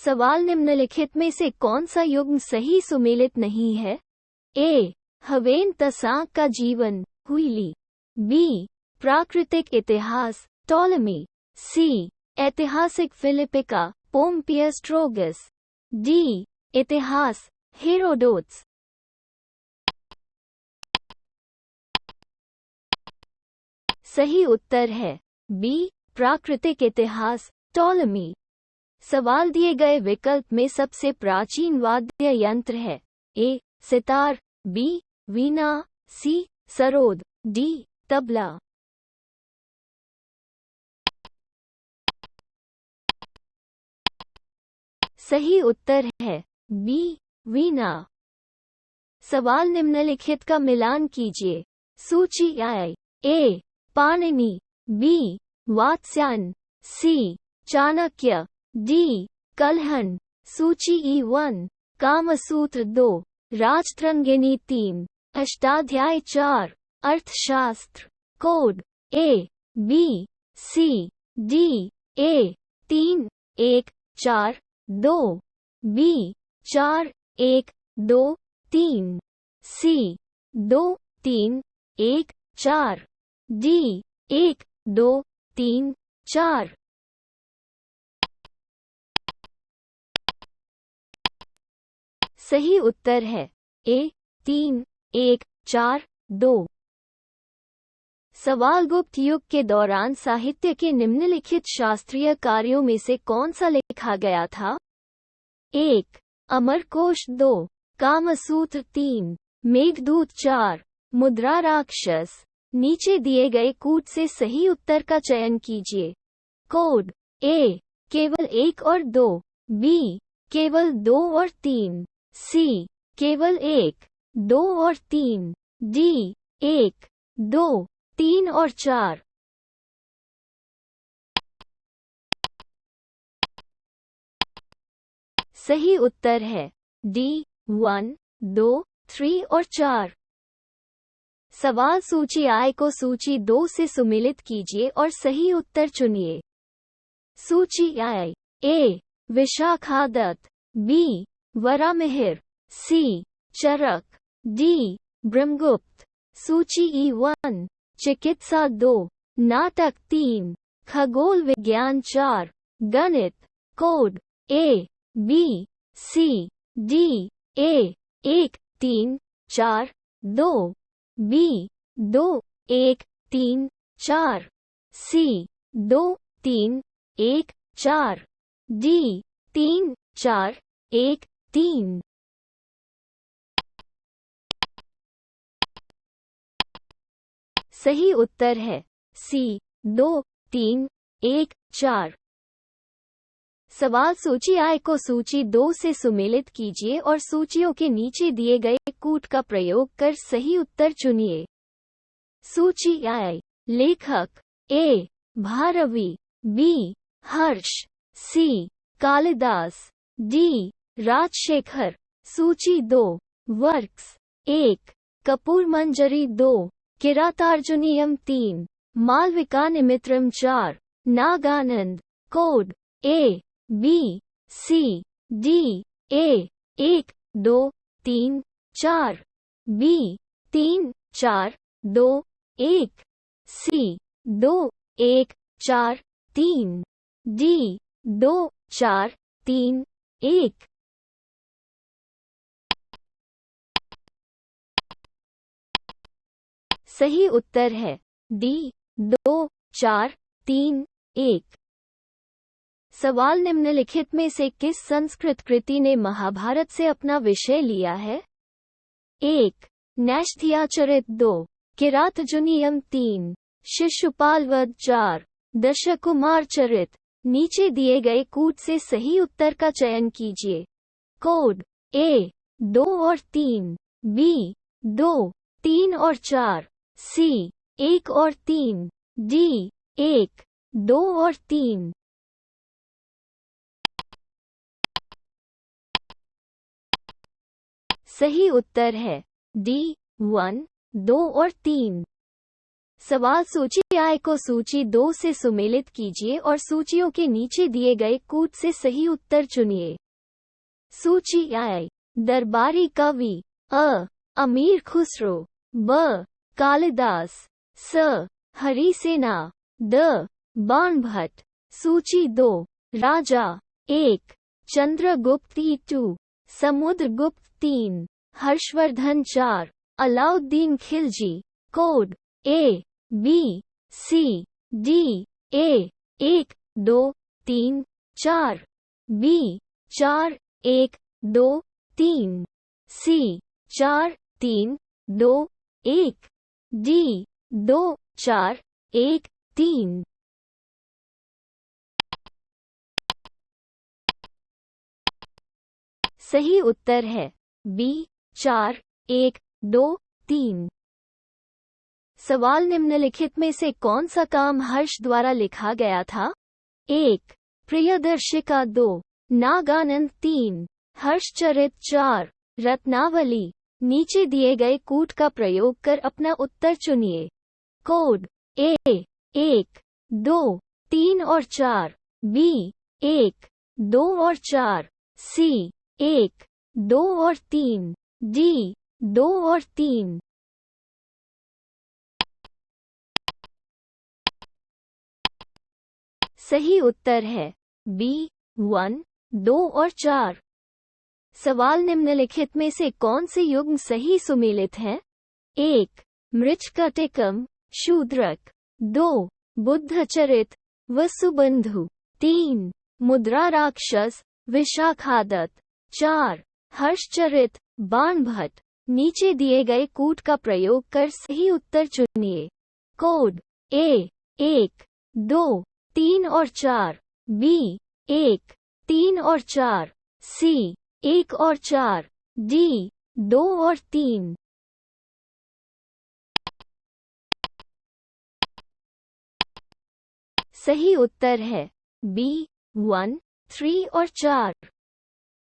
सवाल निम्नलिखित में से कौन सा युग्म सही सुमेलित नहीं है? ए. हवेन तसां का जीवन, हुइली। बी. प्राकृतिक इतिहास, टॉलमी। सी. ऐतिहासिक फिलिपिका, पोम्पियस स्ट्रोगस। डी. इतिहास, हेरोडोट्स। सही उत्तर है बी. प्राकृतिक इतिहास, टॉलमी। सवाल दिए गए विकल्प में सबसे प्राचीन वाद्य यंत्र है? ए. सितार। बी. वीणा। सी. सरोद। डी. तबला। सही उत्तर है बी. वीणा। सवाल निम्नलिखित का मिलान कीजिए। सूची आई। ए. पाणिनि। बी. वात्स्यायन। सी. चाणक्य। डी. कल्हण। सूची E1 कामसूत्र 2, राजतरंगिणी 3, अष्टाध्याय 4, अर्थशास्त्र। कोड ए. बी. सी. डी. ए. 3, 1, 4, 2, बी. 4, 1, 2, 3, सी. 2, 3, 1, 4, डी. 1, 2, 3, 4। सही उत्तर है ए. 3, 1, 4, 2। सवाल गुप्त युग के दौरान साहित्य के निम्नलिखित शास्त्रीय कार्यों में से कौन सा लिखा गया था? 1. अमरकोश 2, कामसूत्र 3, मेघदूत 4, मुद्रा राक्षस। नीचे दिए गए कूट से सही उत्तर का चयन कीजिए। कोड ए. केवल 1 और 2, बी. केवल 2 और 3, सी. केवल 1, 2 और 3, डी. 1, 2, 3 और 4। सही उत्तर है डी. 1, 2, 3 और 4। सवाल सूची आई को सूची 2 से सुमेलित कीजिए और सही उत्तर चुनिए। सूची आई। ए. विशाखादत्त। बी. वरामिहिर। सी. चरक। डी. ब्रह्मगुप्त। सूची E1 चिकित्सा 2, नाटक 3, खगोल विज्ञान 4, गणित। कोड ए. बी. सी. डी. ए. 1, 3, 4, 2, बी. 2, 1, 3, 4, सी. 2, 3, 1, 4, डी. 3, 4, 1, 3। सही उत्तर है सी. 2, 3, 1, 4। सवाल सूची आई को सूची 2 से सुमेलित कीजिए और सूचियों के नीचे दिए गए कूट का प्रयोग कर सही उत्तर चुनिए। सूची आई। लेखक ए. भारवी। बी. हर्ष। सी. कालिदास। डी. राजशेखर। सूची 2 वर्क्स 1, कपूर मंजरी 2, किरातार्जुनीयम 3, मालविका निमित्रम 4, नागानंद। कोड ए. बी. सी. डी. ए. 1, 2, 3, 4, बी. 3, 4, 2, 1, सी. 2, 1, 4, 3, डी. 2, 4, 3, 1। सही उत्तर है डी. 2, 4, 3, 1। सवाल निम्नलिखित में से किस संस्कृत कृति ने महाभारत से अपना विषय लिया है? 1. नैषधीयाचरित 2, किरातार्जुनीयम 3, शिशुपाल वध 4, दशकुमार चरित। नीचे दिए गए कूट से सही उत्तर का चयन कीजिए। कोड ए. 2 और 3, बी. 2, 3 और 4, सी. 1 और 3, डी. 1, 2 और 3। सही उत्तर है डी. 1, 2 और 3। सवाल सूची I को सूची 2 से सुमेलित कीजिए और सूचियों के नीचे दिए गए कूट से सही उत्तर चुनिए। सूची I। दरबारी कवि अ. अमीर खुसरो, ब. कालिदास, स. हरिसेना, द. बाणभट्ट। सूची 2। राजा 1. Chandragupta II, Samudragupta 3, Harshvardhan 4, Alauddin Khilji. Code A B C D A 1 2 3 4 B 4 1 2 3 C 4 3 2 1 D 2 4 1 3। सही उत्तर है B 4 1 2 3। सवाल निम्नलिखित में से कौन सा काम हर्ष द्वारा लिखा गया था? 1. प्रियदर्शिका 2, नागानंद 3, हर्षचरित 4, रत्नावली। नीचे दिए गए कूट का प्रयोग कर अपना उत्तर चुनिए। कोड A 1 2 3 और 4, B 1 2 और 4, C 1 2 और 3, D 2 और 3। सही उत्तर है B 1 2 और 4। सवाल निम्नलिखित में से कौन से युग्म सही सुमेलित हैं? 1. मृच्छकटिकम शूद्रक, 2. बुद्धचरित वसुबंधु, 3. मुद्रा राक्षस विशाखादत्त, 4. हर्षचरित बाणभट्ट। नीचे दिए गए कूट का प्रयोग कर सही उत्तर चुनिए। कोड A 1 2 3 और 4, B 1 3 और 4, C 1 और 4, D 2 और 3। सही उत्तर है B 1 3 और 4।